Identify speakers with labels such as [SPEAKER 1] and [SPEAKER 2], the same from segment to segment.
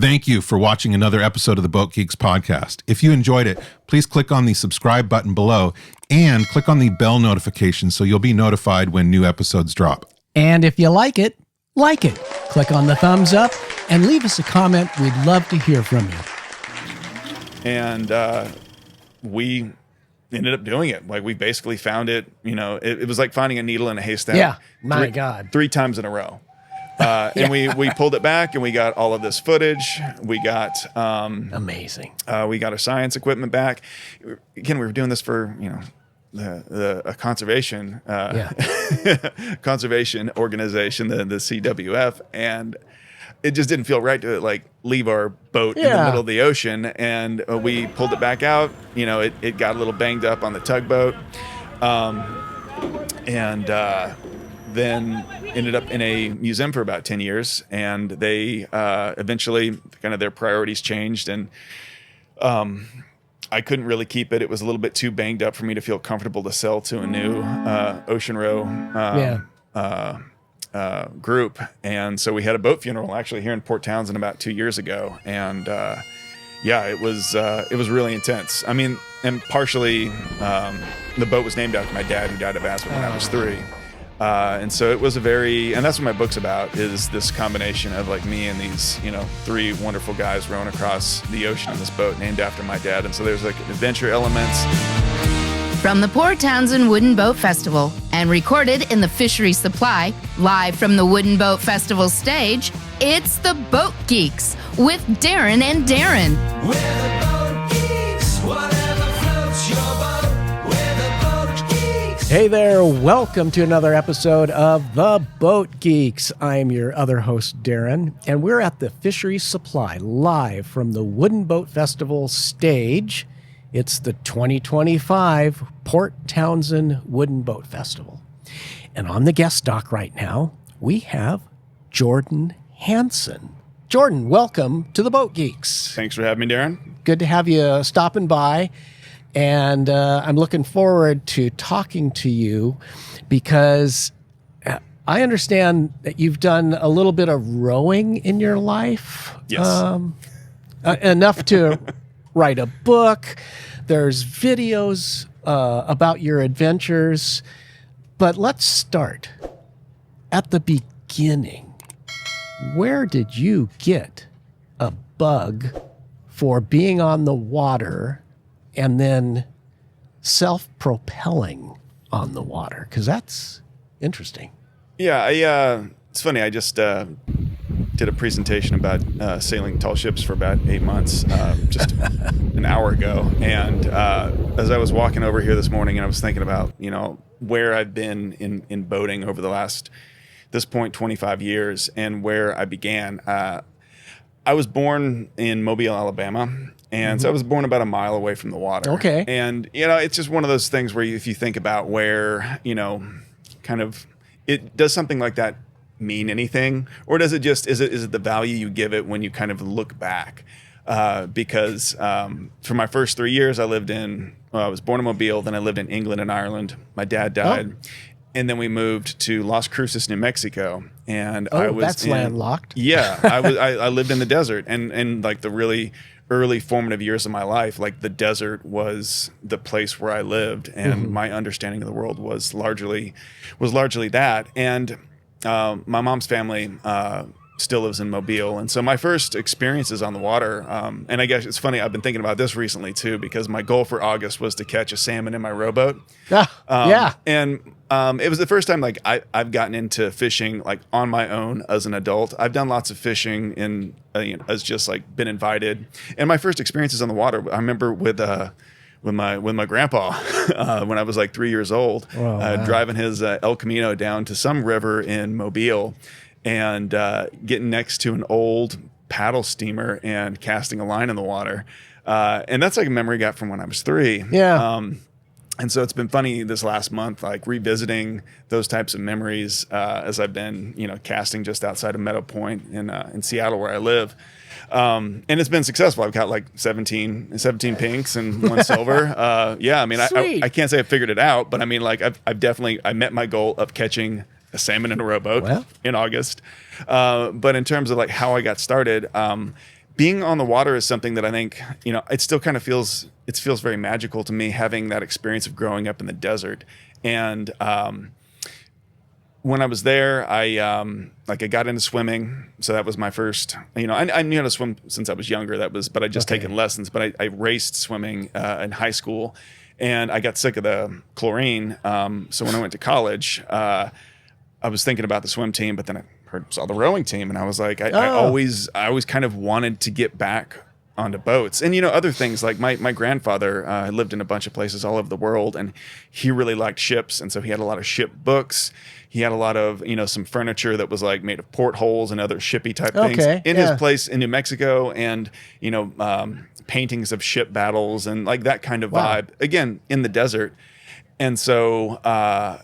[SPEAKER 1] Thank you for watching another episode of the Boat Geeks podcast. If you enjoyed it, please click on the subscribe button below and click on the bell notification so you'll be notified when new episodes drop.
[SPEAKER 2] And if you like it, click on the thumbs up and leave us a comment. We'd love to hear from you.
[SPEAKER 3] And we ended up doing it. Like, we basically found it, it was like finding a needle in a haystack.
[SPEAKER 2] Yeah, my God.
[SPEAKER 3] 3 times in a row. And we pulled it back and we got all of this footage. We got
[SPEAKER 2] amazing.
[SPEAKER 3] We got our science equipment back. Again, we were doing this for a conservation conservation organization, the CWF, and it just didn't feel right to leave our boat in the middle of the ocean. And we pulled it back out. It got a little banged up on the tugboat, and then ended up in a museum for about 10 years, and they eventually kind of their priorities changed, and I couldn't really keep it. It was a little bit too banged up for me to feel comfortable to sell to a new ocean row group. And so we had a boat funeral actually here in Port Townsend about 2 years ago, and it was really intense. I mean, and partially the boat was named after my dad, who died of asthma when I was 3. And so it was and that's what my book's about, is this combination of me and these, 3 wonderful guys rowing across the ocean in this boat named after my dad. And so there's adventure elements.
[SPEAKER 4] From the Port Townsend Wooden Boat Festival and recorded in the Fisheries Supply, live from the Wooden Boat Festival stage, it's the Boat Geeks with Darren and Daron.
[SPEAKER 5] We're the Boat Geeks, whatever floats your boat.
[SPEAKER 2] Hey there, welcome to another episode of The Boat Geeks. I'm your other host, Darren, and we're at the Fisheries Supply, live from the Wooden Boat Festival stage. It's the 2025 Port Townsend Wooden Boat Festival. And on the guest dock right now, we have Jordan Hanssen. Jordan, welcome to The Boat Geeks.
[SPEAKER 3] Thanks for having me, Darren.
[SPEAKER 2] Good to have you stopping by. And I'm looking forward to talking to you because I understand that you've done a little bit of rowing in your life.
[SPEAKER 3] Yes.
[SPEAKER 2] Enough to write a book. There's videos about your adventures. But let's start at the beginning. Where did you get a bug for being on the water and then self-propelling on the water? Because that's interesting.
[SPEAKER 3] Yeah, it's funny. I just did a presentation about sailing tall ships for about 8 months, just an hour ago. And as I was walking over here this morning, and I was thinking about, where I've been in boating over the last, this point, 25 years, and where I began. I was born in Mobile, Alabama. And so I was born about a mile away from the water.
[SPEAKER 2] Okay.
[SPEAKER 3] And, it's just one of those things where if you think about where, does something like that mean anything? Or does it just, is it the value you give it when you kind of look back? Because for my first 3 years, I was born in Mobile, then I lived in England and Ireland. My dad died. Oh. And then we moved to Las Cruces, New Mexico. And
[SPEAKER 2] that's landlocked.
[SPEAKER 3] Yeah. I lived in the desert and the really early formative years of my life, the desert was the place where I lived, and my understanding of the world was largely that. And my mom's family still lives in Mobile, and so my first experiences on the water, and I guess it's funny, I've been thinking about this recently too, because my goal for August was to catch a salmon in my rowboat. And it was the first time I've gotten into fishing on my own as an adult. I've done lots of fishing as just been invited. And my first experiences on the water, I remember with my grandpa when I was 3 years old, driving his El Camino down to some river in Mobile, and getting next to an old paddle steamer and casting a line in the water. And that's a memory I got from when I was 3.
[SPEAKER 2] Yeah.
[SPEAKER 3] And so it's been funny this last month, revisiting those types of memories as I've been, casting just outside of Meadow Point in Seattle, where I live. And it's been successful. I've got 17 pinks and 1 silver. I can't say I figured it out, but I've definitely met my goal of catching a salmon in a rowboat in August. But in terms of how I got started, being on the water is something that I think, it still kind of feels very magical to me, having that experience of growing up in the desert. And when I was there, I got into swimming. So that was my first, I knew how to swim since I was younger. But I just taken lessons. But I raced swimming in high school, and I got sick of the chlorine. So when I went to college, I was thinking about the swim team, but then I saw the rowing team, and I was like, I always kind of wanted to get back onto boats. And other things, like my grandfather lived in a bunch of places all over the world, and he really liked ships, and so he had a lot of ship books. He had a lot of some furniture that was like made of portholes and other shippy type things in his place in New Mexico, and paintings of ship battles and like that kind of vibe, again in the desert. And so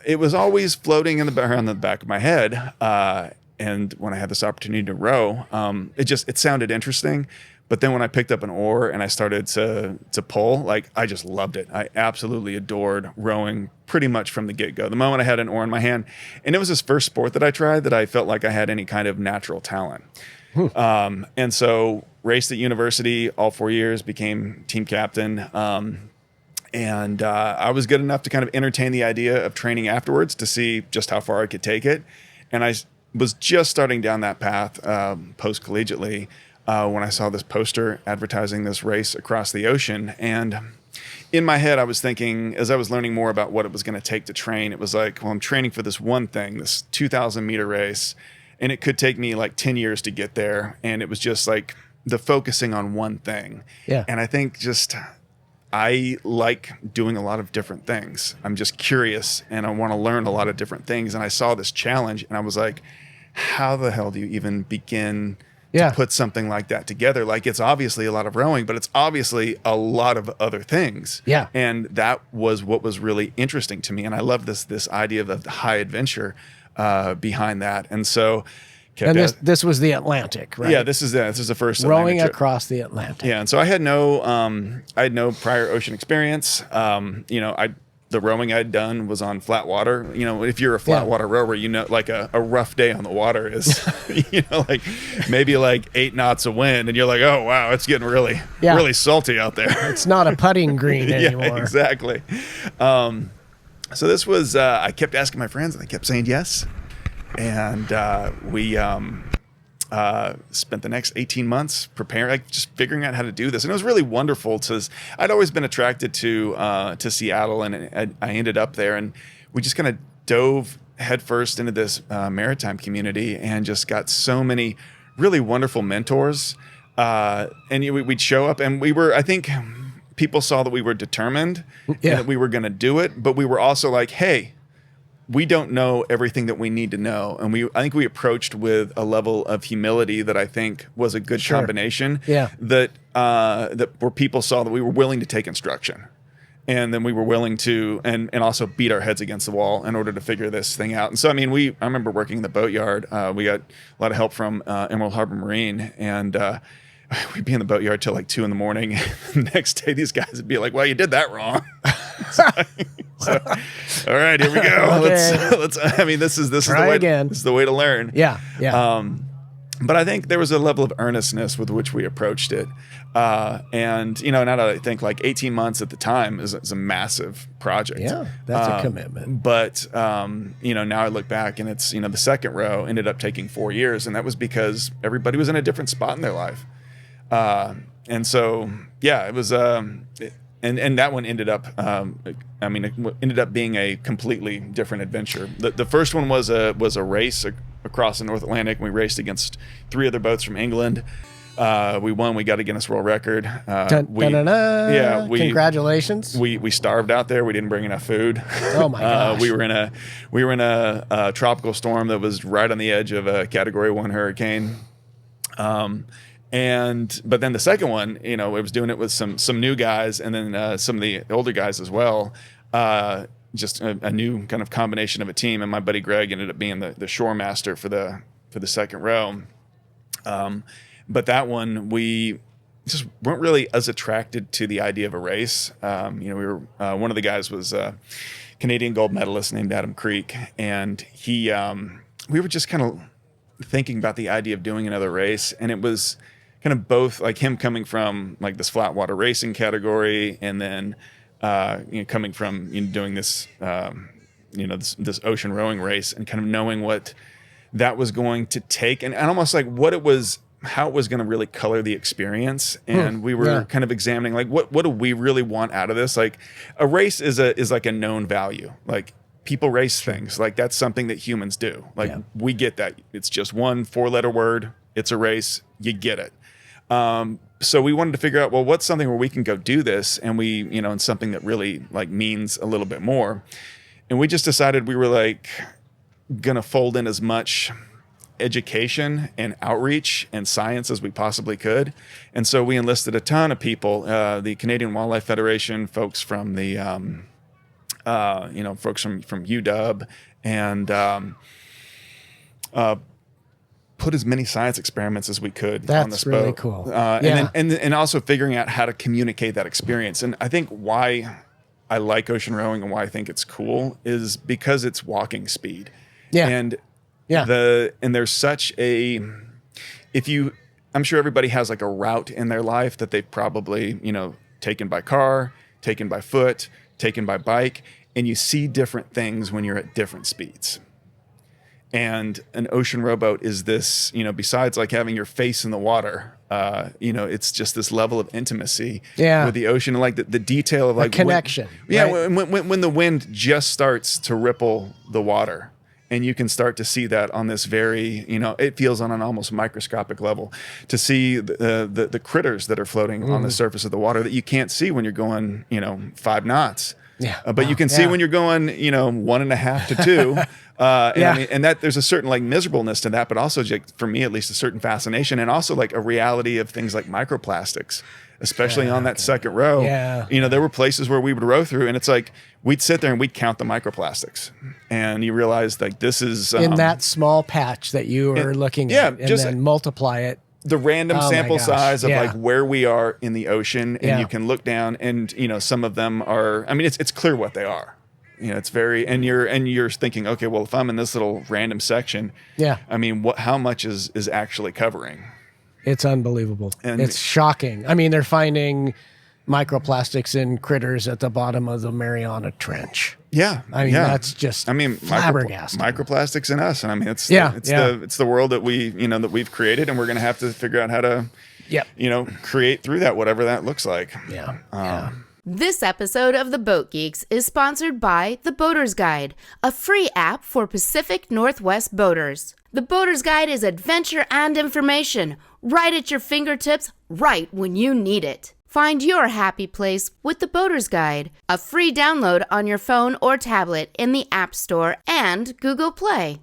[SPEAKER 3] it was always floating around the back of my head. And when I had this opportunity to row, it sounded interesting. But then when I picked up an oar and I started to pull, like, I just loved it. I absolutely adored rowing pretty much from the get-go. The moment I had an oar in my hand, and it was this first sport that I tried that I felt like I had any kind of natural talent. And so raced at university all 4 years, became team captain. And I was good enough to kind of entertain the idea of training afterwards to see just how far I could take it. And I was just starting down that path post-collegiately when I saw this poster advertising this race across the ocean. And in my head, I was thinking, as I was learning more about what it was going to take to train, it was like, well, I'm training for this one thing, this 2,000-meter race, and it could take me like 10 years to get there. And it was just like the focusing on one thing. Yeah. And I think I like doing a lot of different things. I'm just curious, and I want to learn a lot of different things. And I saw this challenge, and I was like, how the hell do you even begin to put something like that together? Like, it's obviously a lot of rowing, but it's obviously a lot of other things. Yeah. And that was what was really interesting to me. And I love this idea of the high adventure behind that. And so...
[SPEAKER 2] And this was the Atlantic, right?
[SPEAKER 3] Yeah, this is the first
[SPEAKER 2] rowing across the Atlantic.
[SPEAKER 3] Yeah, and so I had no prior ocean experience. The rowing I'd done was on flat water. If you're a flat water rower, like a rough day on the water is, like maybe like 8 knots of wind, and you're like, oh wow, it's getting really salty out there.
[SPEAKER 2] It's not a putting green anymore.
[SPEAKER 3] Yeah, exactly. So this was I kept asking my friends, and they kept saying yes. And we spent the next 18 months preparing, like just figuring out how to do this. And it was really wonderful. I'd always been attracted to Seattle, and I ended up there. And we just kind of dove headfirst into this maritime community and just got so many really wonderful mentors. And we'd show up, and I think people saw that we were determined and that we were going to do it. But we were also like, hey, we don't know everything that we need to know. And I think we approached with a level of humility that I think was a good combination. Yeah. That where people saw that we were willing to take instruction. And then we were willing to, and also beat our heads against the wall in order to figure this thing out. And so, I mean, I remember working in the boatyard. We got a lot of help from Emerald Harbor Marine, and we'd be in the boatyard till like 2 a.m. The next day, these guys would be like, well, you did that wrong. So, all right, here we go. Okay. Let's. I mean, this is the way. Again. This is the way to learn. Yeah, yeah. But I think there was a level of earnestness with which we approached it, and now that I think, like 18 months at the time is a massive project. Yeah, that's a commitment. But now I look back, and it's the second row ended up taking 4 years, and that was because everybody was in a different spot in their life, and so it was. And that one ended up, it ended up being a completely different adventure. The first one was a race across the North Atlantic. We raced against 3 other boats from England. We won. We got a Guinness World Record.
[SPEAKER 2] Congratulations.
[SPEAKER 3] We starved out there. We didn't bring enough food.
[SPEAKER 2] Oh my gosh.
[SPEAKER 3] We were in a tropical storm that was right on the edge of a Category 1 hurricane. But then the second one, it was doing it with some new guys, and then some of the older guys as well. Just a new kind of combination of a team. And my buddy Greg ended up being the shore master for the second row. But that one, we just weren't really as attracted to the idea of a race. We were one of the guys was a Canadian gold medalist named Adam Creek, and we were just kind of thinking about the idea of doing another race, and it was kind of both, like him coming from like this flat water racing category, and then coming from doing this this ocean rowing race, and kind of knowing what that was going to take, and almost like what it was, how it was going to really color the experience. And we were kind of examining like what do we really want out of this. Like a race is like a known value. Like people race things, like that's something that humans do. Like we get that. It's just one 4-letter word. It's a race. You get it. So we wanted to figure out, well, what's something where we can go do this, and we, and something that really like means a little bit more. And we just decided we were like gonna fold in as much education and outreach and science as we possibly could. And so we enlisted a ton of people, the Canadian Wildlife Federation, folks from the folks from UW, and put as many science experiments as we could on this boat.
[SPEAKER 2] That's really cool.
[SPEAKER 3] And also figuring out how to communicate that experience. And I think why I like ocean rowing and why I think it's cool is because it's walking speed.
[SPEAKER 2] Yeah.
[SPEAKER 3] And there's such a, I'm sure everybody has like a route in their life that they've probably, taken by car, taken by foot, taken by bike, and you see different things when you're at different speeds. And an ocean rowboat is this, besides like having your face in the water, it's just this level of intimacy with the ocean, and like the detail of like
[SPEAKER 2] connection.
[SPEAKER 3] When the wind just starts to ripple the water, and you can start to see that on this very, it feels on an almost microscopic level to see the critters that are floating on the surface of the water that you can't see when you're going, 5 knots.
[SPEAKER 2] Yeah.
[SPEAKER 3] But you can see when you're going, 1.5 to 2. And that there's a certain like miserableness to that, but also for me, at least, a certain fascination, and also like a reality of things like microplastics, especially on that second row. There were places where we would row through, and it's like, we'd sit there and we'd count the microplastics, and you realize like this is
[SPEAKER 2] in that small patch that you were looking at, and just then multiply it.
[SPEAKER 3] The random sample size of like where we are in the ocean, and you can look down, and some of them are, I mean, it's clear what they are. It's very, and you're thinking, okay, well, if I'm in this little random section, I mean, how much is actually covering?
[SPEAKER 2] It's unbelievable.
[SPEAKER 3] And
[SPEAKER 2] it's shocking. I mean, they're finding microplastics in critters at the bottom of the Mariana Trench.
[SPEAKER 3] Yeah.
[SPEAKER 2] I mean, that's just flabbergasting.
[SPEAKER 3] Microplastics in us. And I mean, it's the world that that we've created, and we're going to have to figure out how to, create through that, whatever that looks like.
[SPEAKER 4] This episode of The Boat Geeks is sponsored by The Boater's Guide, a free app for Pacific Northwest boaters. The Boater's Guide is adventure and information, right at your fingertips, right when you need it. Find your happy place with The Boater's Guide, a free download on your phone or tablet in the App Store and Google Play.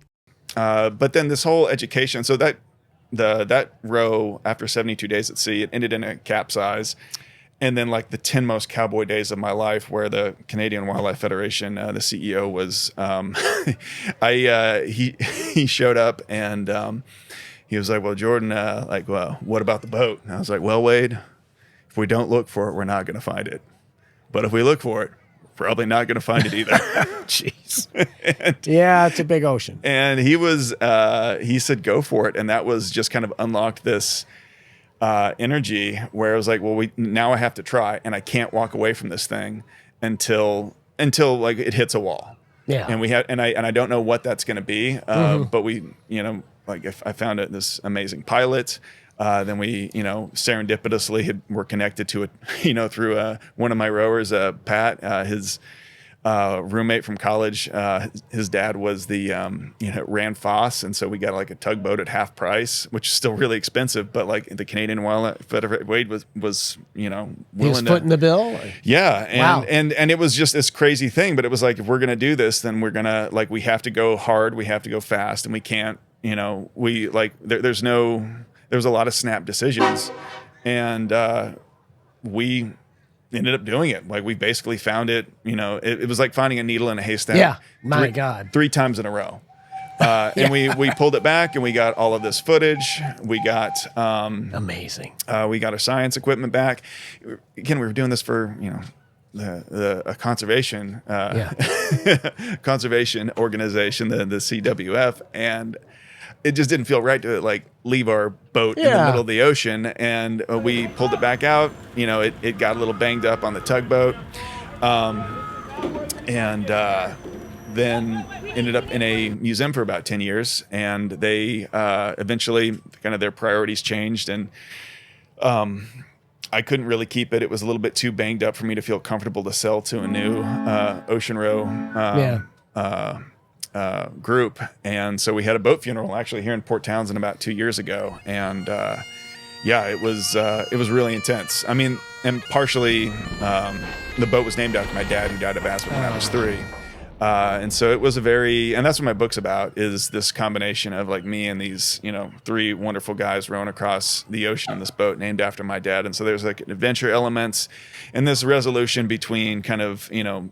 [SPEAKER 3] But then this whole education, so that row after 72 days at sea, it ended in a capsize. And then like the 10 most cowboy days of my life, where the Canadian Wildlife Federation, the CEO was, he showed up, and he was like, well, Jordan, well, what about the boat? And I was like, well, Wade, if we don't look for it, we're not going to find it. But if we look for it, probably not going to find it either.
[SPEAKER 2] Jeez. It's a big ocean.
[SPEAKER 3] And he said, go for it. And that was just kind of unlocked this energy where I was like, well, now I have to try, and I can't walk away from this thing until like it hits a wall.
[SPEAKER 2] Yeah.
[SPEAKER 3] And I don't know what that's going to be. But we, if I found this amazing pilot, then we, serendipitously were connected to it, through one of my rowers, Pat, his roommate from college. His dad was ran Foss, and so we got like a tugboat at half price, which is still really expensive. But like the Canadian Wildlife Federation, Wade was willing
[SPEAKER 2] he was footing the bill.
[SPEAKER 3] And it was just this crazy thing. But it was like, if we're gonna do this, then we're gonna we have to go hard, we have to go fast, and we can't. There's a lot of snap decisions, and we ended up doing it. Like, we basically found it, it was like finding a needle in a haystack.
[SPEAKER 2] Yeah. My God.
[SPEAKER 3] 3 times in a row. And we pulled it back, and we got all of this footage. We got,
[SPEAKER 2] amazing.
[SPEAKER 3] We got our science equipment back. Again, we were doing this for, a conservation, conservation organization, the CWF. And it just didn't feel right to like leave our boat in the middle of the ocean. And we pulled it back out. You know, it got a little banged up on the tugboat. And then ended up in a museum for about 10 years. And they eventually kind of their priorities changed. And I couldn't really keep it. It was a little bit too banged up for me to feel comfortable to sell to a new ocean row group. And so we had a boat funeral actually here in Port Townsend about 2 years ago. And it was really intense. I mean, and partially the boat was named after my dad, who died of asthma when I was 3. And so it was and that's what my book's about, is this combination of like me and these, 3 wonderful guys rowing across the ocean in this boat named after my dad. And so there's like adventure elements and this resolution between kind of,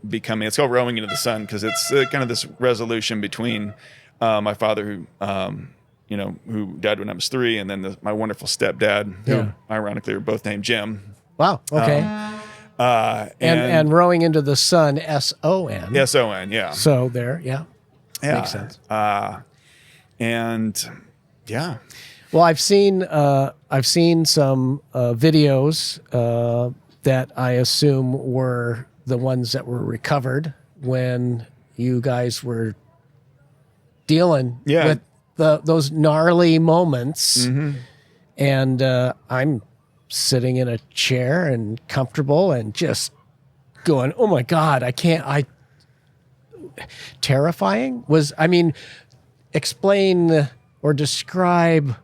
[SPEAKER 3] becoming, it's called Rowing into the Sun, because it's kind of this resolution between my father, who died when I was 3, and then my wonderful stepdad, who ironically were both named Jim.
[SPEAKER 2] Wow. Okay. And Rowing into the Sun, S-O-N.
[SPEAKER 3] S-O-N, yeah.
[SPEAKER 2] So there, makes sense. Well, I've seen some videos that I assume were the ones that were recovered when you guys were dealing with those gnarly moments.
[SPEAKER 3] Mm-hmm.
[SPEAKER 2] And I'm sitting in a chair and comfortable and just going, oh my God, terrifying explain or describe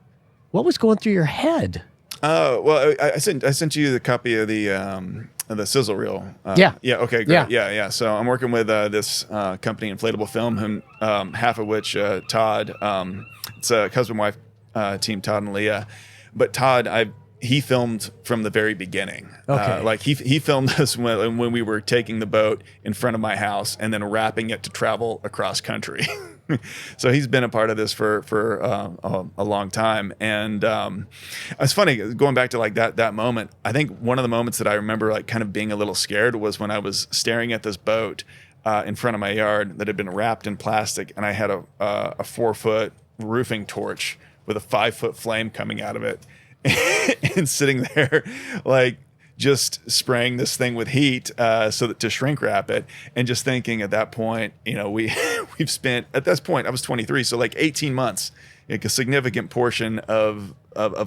[SPEAKER 2] what was going through your head.
[SPEAKER 3] Oh, well, I sent you the copy of the sizzle reel. Yeah. Okay. Great. Yeah. So I'm working with this company, Inflatable Film, whom half of which Todd. It's a husband-wife team, Todd and Leah. But Todd, he filmed from the very beginning.
[SPEAKER 2] Okay.
[SPEAKER 3] Like he filmed us when we were taking the boat in front of my house and then wrapping it to travel across country. So he's been a part of this for a long time. And it's funny going back to like that moment. I think one of the moments that I remember like kind of being a little scared was when I was staring at this boat in front of my yard that had been wrapped in plastic, and I had a 4-foot roofing torch with a 5-foot flame coming out of it. And sitting there like just spraying this thing with heat so that to shrink wrap it, and just thinking at that point, we've spent, at this point I was 23, so like 18 months, like a significant portion of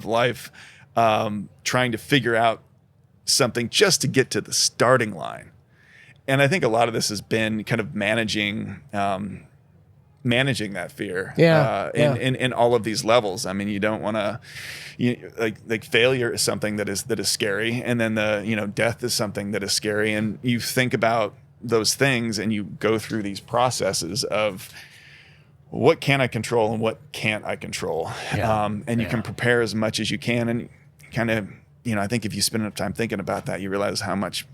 [SPEAKER 3] life trying to figure out something just to get to the starting line. And I think a lot of this has been kind of managing that fear in all of these levels. I mean, you don't want to, like failure is something that is scary, and then the death is something that is scary, and you think about those things and you go through these processes of what can I control and what can't I control, and you can prepare as much as you can, and kind of I think if you spend enough time thinking about that, you realize how much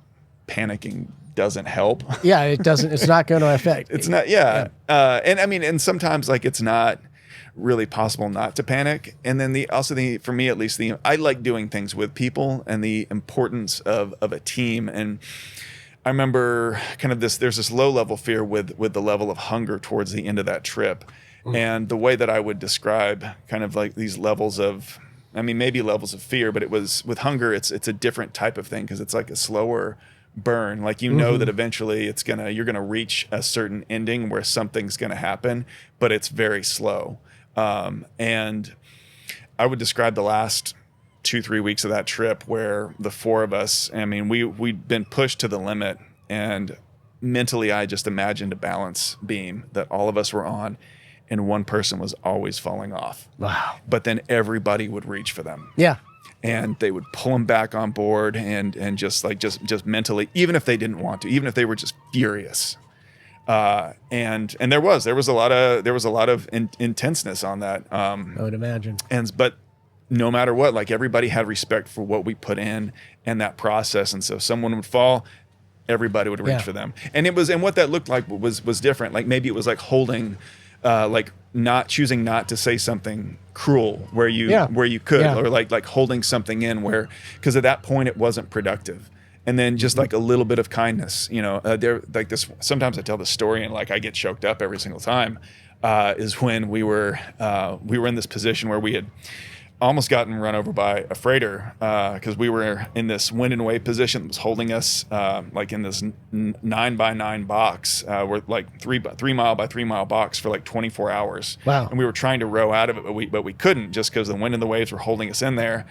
[SPEAKER 3] panicking doesn't help. Yeah,
[SPEAKER 2] it doesn't. It's not going to affect.
[SPEAKER 3] It's not. Yeah. And I mean, and sometimes like it's not really possible not to panic. And then for me at least, I like doing things with people and the importance of a team. And I remember kind of there's this low level fear with the level of hunger towards the end of that trip. And the way that I would describe kind of like these levels of, I mean, maybe levels of fear, but it was with hunger, it's a different type of thing, because it's like a slower burn. Like that eventually you're gonna reach a certain ending where something's gonna happen, but it's very slow. And I would describe the last 2-3 weeks of that trip where the 4 of us, I mean, we'd been pushed to the limit, and mentally I just imagined a balance beam that all of us were on, and one person was always falling off.
[SPEAKER 2] Wow.
[SPEAKER 3] But then everybody would reach for them.
[SPEAKER 2] Yeah.
[SPEAKER 3] And they would pull them back on board and just mentally, even if they didn't want to, even if they were just furious. And there was a lot of intenseness on that.
[SPEAKER 2] I would imagine.
[SPEAKER 3] But no matter what, like everybody had respect for what we put in and that process. And so if someone would fall, everybody would reach for them. And what that looked like was different. Like maybe it was like holding, like choosing not to say something cruel where you could, or like holding something in because at that point it wasn't productive. And then just like a little bit of kindness, there like this. Sometimes I tell this story and like I get choked up every single time. is when we were in this position where we had almost gotten run over by a freighter because we were in this wind and wave position that was holding us like in this 9x9 box. We're like 3 mile by 3 mile box for like 24 hours.
[SPEAKER 2] Wow.
[SPEAKER 3] And we were trying to row out of it, but we couldn't just because the wind and the waves were holding us in there.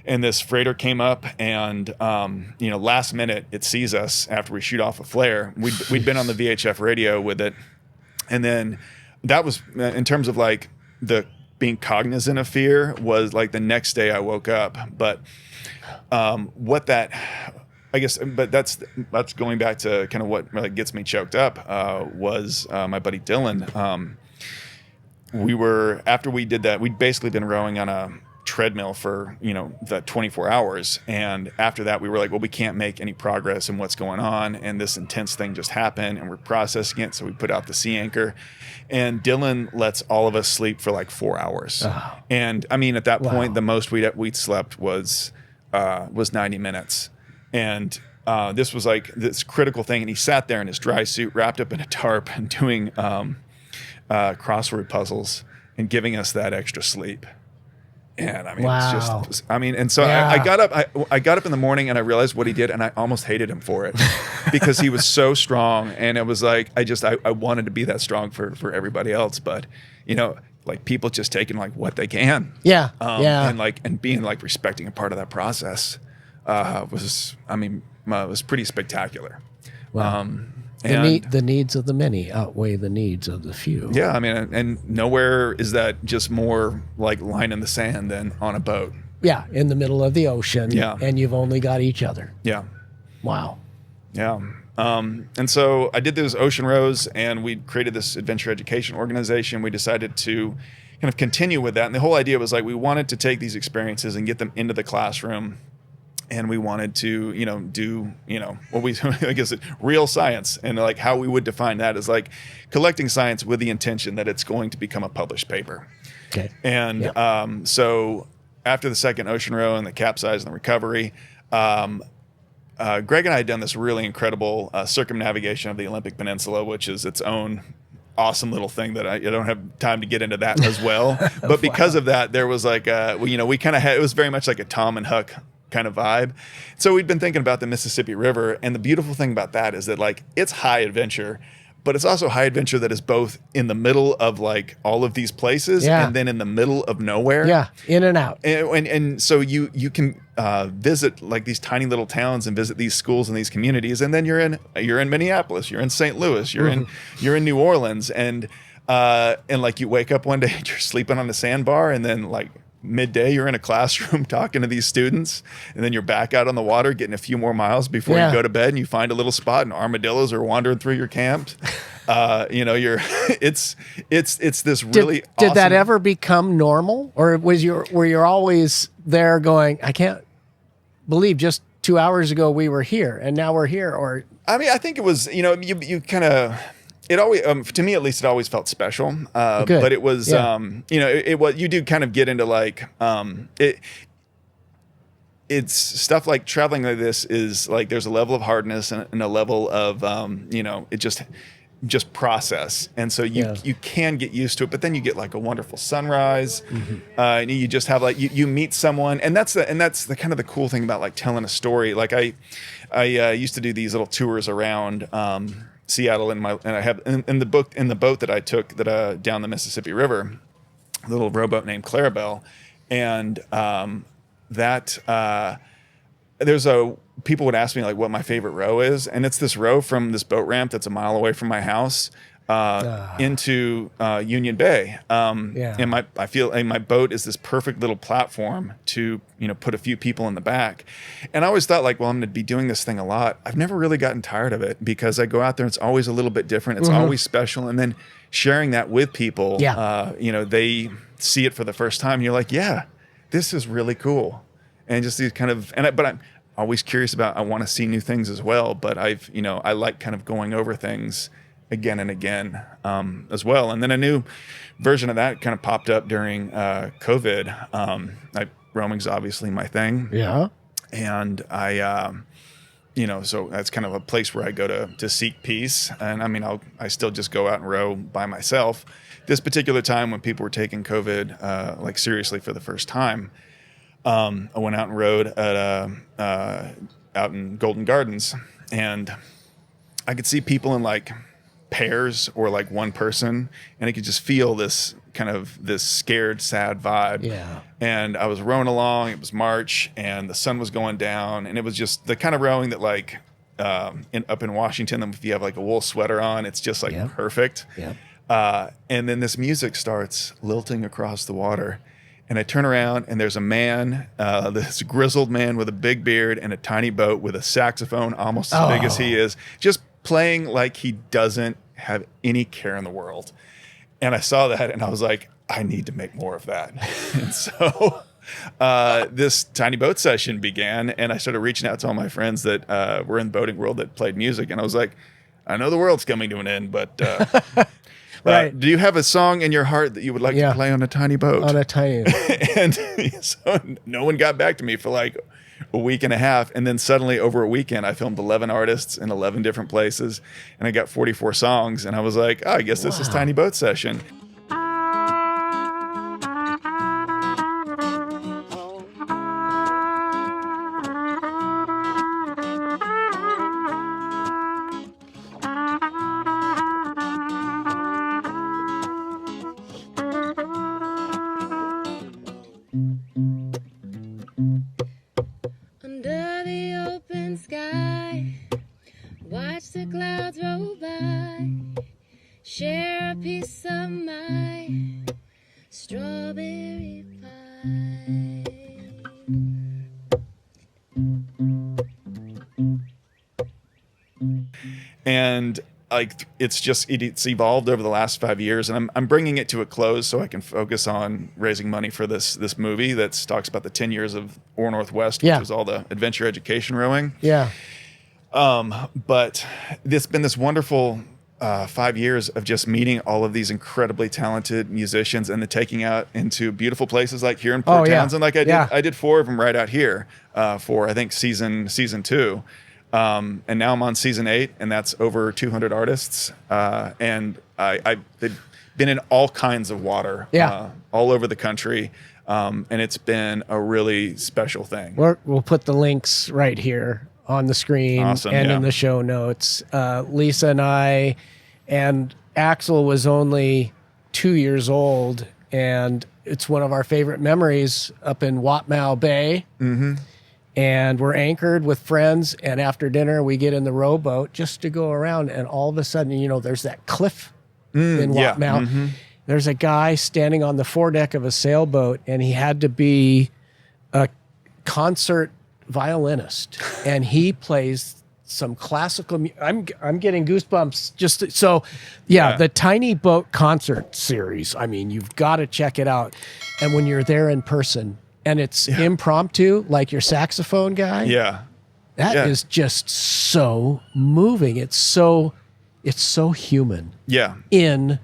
[SPEAKER 3] And this freighter came up and, last minute it sees us after we shoot off a flare. We'd been on the VHF radio with it. And then that was, in terms of like the being cognizant of fear, was like the next day I woke up. But that's going back to kind of what really gets me choked up was my buddy Dylan. After we did that, we'd basically been rowing on a treadmill for the 24 hours, and after that we were like, well, we can't make any progress in what's going on, and this intense thing just happened and we're processing it. So we put out the sea anchor, and Dylan lets all of us sleep for like 4 hours. And I mean, at that point, the most we'd slept was 90 minutes, and this was like this critical thing. And he sat there in his dry suit wrapped up in a tarp and doing crossword puzzles and giving us that extra sleep. And I mean, it's just, and so I got up in the morning and I realized what he did, and I almost hated him for it because he was so strong. And it was like, I wanted to be that strong for everybody else. But, like people just taking like what they can.
[SPEAKER 2] Yeah.
[SPEAKER 3] And being like respecting a part of that process was pretty spectacular.
[SPEAKER 2] Wow. The needs of the many outweigh the needs of the few.
[SPEAKER 3] Yeah, I mean, and nowhere is that just more like line in the sand than on a boat.
[SPEAKER 2] Yeah, in the middle of the ocean.
[SPEAKER 3] Yeah.
[SPEAKER 2] And you've only got each other.
[SPEAKER 3] Yeah.
[SPEAKER 2] Wow.
[SPEAKER 3] Yeah. And so I did those ocean rows, and we created this adventure education organization. We decided to kind of continue with that. And the whole idea was like, we wanted to take these experiences and get them into the classroom. And we wanted to, do, what we, I guess, real science. And like how we would define that is like collecting science with the intention that it's going to become a published paper.
[SPEAKER 2] Okay.
[SPEAKER 3] And so after the second ocean row and the capsize and the recovery, Greg and I had done this really incredible circumnavigation of the Olympic Peninsula, which is its own awesome little thing that I don't have time to get into that as well. But because of that, there was like, we kind of had, it was very much like a Tom and Huck kind of vibe. So we'd been thinking about the Mississippi River, and the beautiful thing about that is that like it's high adventure, but it's also high adventure that is both in the middle of like all of these places and then in the middle of nowhere.
[SPEAKER 2] Yeah, in and out.
[SPEAKER 3] And so you can visit like these tiny little towns and visit these schools and these communities, and then you're in Minneapolis, you're in St. Louis, you're in New Orleans, and like you wake up one day and you're sleeping on a sandbar, and then like midday you're in a classroom talking to these students, and then you're back out on the water getting a few more miles before you go to bed, and you find a little spot and armadillos are wandering through your camp. It's this really awesome.
[SPEAKER 2] Did that ever become normal, or were you always there going, I can't believe just 2 hours ago we were here and now we're here? Or
[SPEAKER 3] I mean, I think it was, you kind of, it always, to me at least, it always felt special. But it was, it was, you do kind of get into like, it's stuff like traveling like this is like, there's a level of hardness and a level of, it just process. And so you can get used to it, but then you get like a wonderful sunrise. And you just have like, you meet someone, and that's the kind of the cool thing about like telling a story. Like I used to do these little tours around, Seattle, and I have in the boat that I took down the Mississippi River, a little rowboat named Clarabelle, and people would ask me like what my favorite row is, and it's this row from this boat ramp that's a mile away from my house into Union Bay. And my boat is this perfect little platform to put a few people in the back. And I always thought like, well, I'm going to be doing this thing a lot. I've never really gotten tired of it because I go out there and it's always a little bit different. It's always special. And then sharing that with people, they see it for the first time. And you're like, yeah, this is really cool. And just these kind of, but I'm always curious I want to see new things as well. But I like kind of going over things again and again as well. And then a new version of that kind of popped up during COVID. Roaming's obviously my thing.
[SPEAKER 2] Yeah.
[SPEAKER 3] And I so that's kind of a place where I go to seek peace. And I mean, I still just go out and row by myself. This particular time when people were taking COVID like seriously for the first time, I went out and rowed at out in Golden Gardens, and I could see people in like pairs or like one person, and I could just feel this kind of this scared, sad vibe.
[SPEAKER 2] Yeah.
[SPEAKER 3] And I was rowing along. It was March, and the sun was going down, and it was just the kind of rowing that like up in Washington, if you have like a wool sweater on, it's just like perfect.
[SPEAKER 2] Yeah.
[SPEAKER 3] And then this music starts lilting across the water. And I turn around, and there's a man, this grizzled man with a big beard and a tiny boat with a saxophone almost as big as he is, just playing like he doesn't have any care in the world. And I saw that, and I was like, I need to make more of that. And so this tiny boat session began, and I started reaching out to all my friends that were in the boating world that played music. And I was like, I know the world's coming to an end, but...
[SPEAKER 2] Right.
[SPEAKER 3] Do you have a song in your heart that you would like to play on a tiny boat?
[SPEAKER 2] On a tiny
[SPEAKER 3] And so no one got back to me for like a week and a half. And then suddenly over a weekend, I filmed 11 artists in 11 different places. And I got 44 songs. And I was like, I guess this is Tiny Boat Session.
[SPEAKER 6] Under the open sky, watch the clouds roll by, share a piece of my strawberry pie.
[SPEAKER 3] And like it's evolved over the last 5 years, and I'm bringing it to a close so I can focus on raising money for this movie that talks about the 10 years of O.A.R Northwest, which was all the adventure education rowing.
[SPEAKER 2] Yeah.
[SPEAKER 3] But it's been this wonderful 5 years of just meeting all of these incredibly talented musicians, and then taking out into beautiful places like here in Port Townsend. Like I did 4 of them right out here for I think season 2. And now I'm on season 8, and that's over 200 artists. And I've been in all kinds of water, all over the country. And it's been a really special thing.
[SPEAKER 2] We'll put the links right here on the screen and in the show notes. Lisa and I, and Axel was only 2 years old, and it's one of our favorite memories up in Watmow Bay. Mm-hmm. And we're anchored with friends, and after dinner we get in the rowboat just to go around, and all of a sudden, there's that cliff in Watmow. Mm-hmm. There's a guy standing on the foredeck of a sailboat, and he had to be a concert violinist, and he plays some classical I'm getting goosebumps the Tiny Boat concert series. I mean, you've got to check it out. And when you're there in person, and it's impromptu, like your saxophone guy.
[SPEAKER 3] Yeah.
[SPEAKER 2] That is just so moving. It's so human.
[SPEAKER 3] Yeah.
[SPEAKER 2] In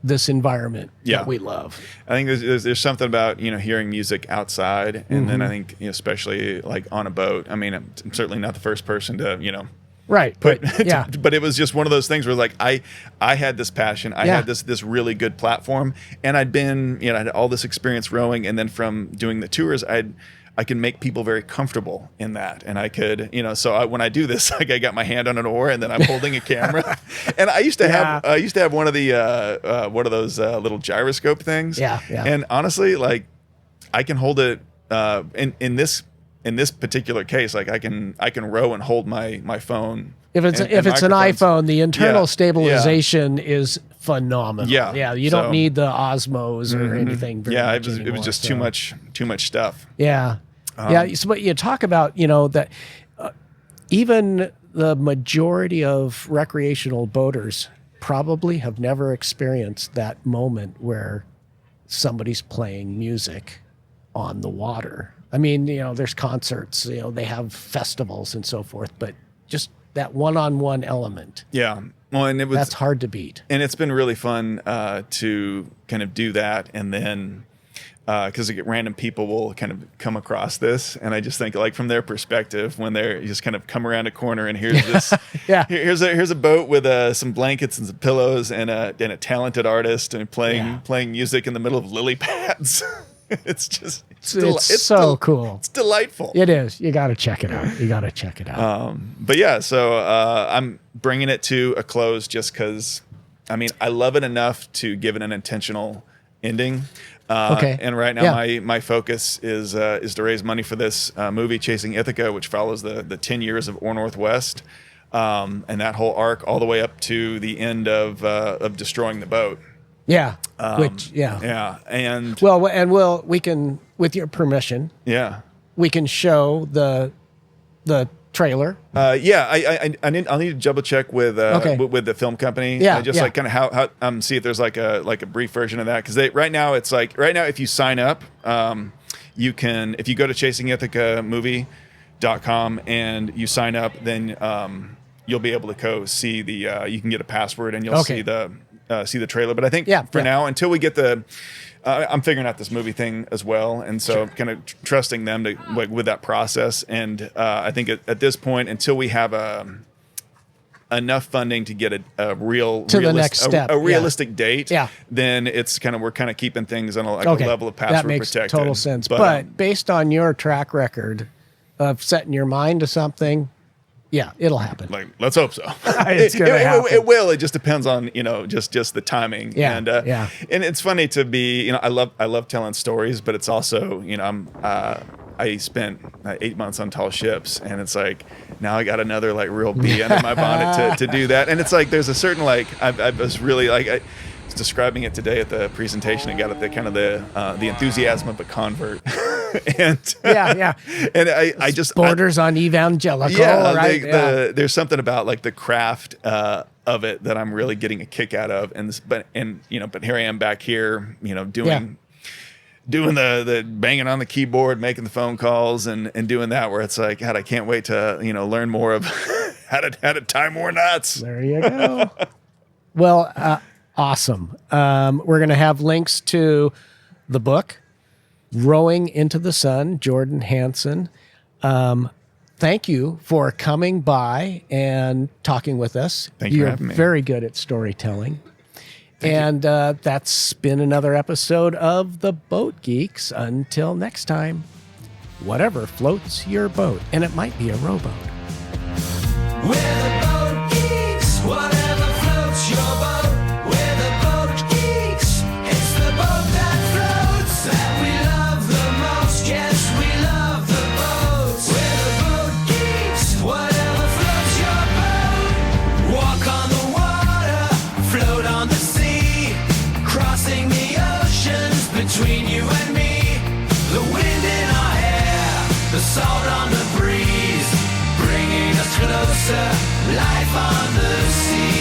[SPEAKER 2] this environment that we love.
[SPEAKER 3] I think there's something about, hearing music outside. And then I think, especially like on a boat, I mean, I'm certainly not the first person to,
[SPEAKER 2] right.
[SPEAKER 3] But it was just one of those things where like I had this passion, I had this really good platform, and I'd been I had all this experience rowing, and then from doing the tours I can make people very comfortable in that, and I could when I do this, like I got my hand on an oar and then I'm holding a camera, and I used to have one of those little gyroscope things, and honestly, like I can hold it in this particular case, like I can row and hold my phone.
[SPEAKER 2] If it's an iPhone, the internal stabilization is phenomenal. You don't need the Osmos or anything.
[SPEAKER 3] It was just too much stuff.
[SPEAKER 2] So, but you talk about that even the majority of recreational boaters probably have never experienced that moment where somebody's playing music on the water. I mean, there's concerts, they have festivals and so forth, but just that one-on-one element.
[SPEAKER 3] Yeah. Well, and
[SPEAKER 2] that's hard to beat.
[SPEAKER 3] And it's been really fun to kind of do that. And then because random people will kind of come across this, and I just think like from their perspective, when they're just kind of come around a corner and here's this,
[SPEAKER 2] Yeah.
[SPEAKER 3] here's a boat with some blankets and some pillows and a talented artist and playing music in the middle of lily pads. It's just
[SPEAKER 2] It's so cool.
[SPEAKER 3] It's delightful.
[SPEAKER 2] It is. You got to check it out. You got to check it out.
[SPEAKER 3] But yeah, so I'm bringing it to a close just because, I mean, I love it enough to give it an intentional ending.
[SPEAKER 2] Okay.
[SPEAKER 3] And right now, my focus is to raise money for this movie, Chasing Ithaca, which follows the 10 years of O.A.R Northwest, and that whole arc all the way up to the end of destroying the boat.
[SPEAKER 2] Yeah.
[SPEAKER 3] Yeah, and
[SPEAKER 2] We can, with your permission,
[SPEAKER 3] yeah,
[SPEAKER 2] we can show the trailer.
[SPEAKER 3] I'll need to double check with the film company.
[SPEAKER 2] Yeah,
[SPEAKER 3] just like kind of how see if there's like a brief version of that, because right now if you sign up, you can, if you go to ChasingIthacaMovie.com and you sign up, then you'll be able to go see the you can get a password and you'll see the trailer. But I think for now, until we get I'm figuring out this movie thing as well, and so kind of trusting them to with that process. And I think at this point, until we have enough funding to get a realistic date, then it's we're kind of keeping things on a level of password
[SPEAKER 2] that makes
[SPEAKER 3] protected.
[SPEAKER 2] Total sense. But based on your track record of setting your mind to something, yeah, it'll happen.
[SPEAKER 3] Like, let's hope so.
[SPEAKER 2] It's gonna happen.
[SPEAKER 3] It will. It just depends on just the timing.
[SPEAKER 2] Yeah,
[SPEAKER 3] And
[SPEAKER 2] yeah.
[SPEAKER 3] And it's funny to be I love telling stories, but it's also I spent 8 months on tall ships, and it's like now I got another like real bee under my bonnet to do that. And it's like there's a certain I was really I was describing it today at the presentation and got at the kind of the enthusiasm of a convert. And and I just
[SPEAKER 2] borders on evangelical. Right?
[SPEAKER 3] There's something about like the craft of it that I'm really getting a kick out of, but here I am back here, doing the banging on the keyboard, making the phone calls, and doing that, where it's like, God, I can't wait to learn more of how to tie more knots.
[SPEAKER 2] There you go. Well, awesome. We're gonna have links to the book, Rowing into the Sun, Jordan Hansen. Thank you for coming by and talking with us.
[SPEAKER 3] Thank you for having me.
[SPEAKER 2] You're very good at storytelling. That's been another episode of The Boat Geeks. Until next time, whatever floats your boat, and it might be a rowboat.
[SPEAKER 5] We're the boat geeks, whatever floats your boat. We're the boat geeks, it's the boat that floats that we love the most. Yes, we love the boats. We're the boat geeks, whatever floats your boat. Walk on the water, float on the sea, crossing the oceans between you and me. The wind in our hair, the salt on the breeze, bringing us closer, life on the sea.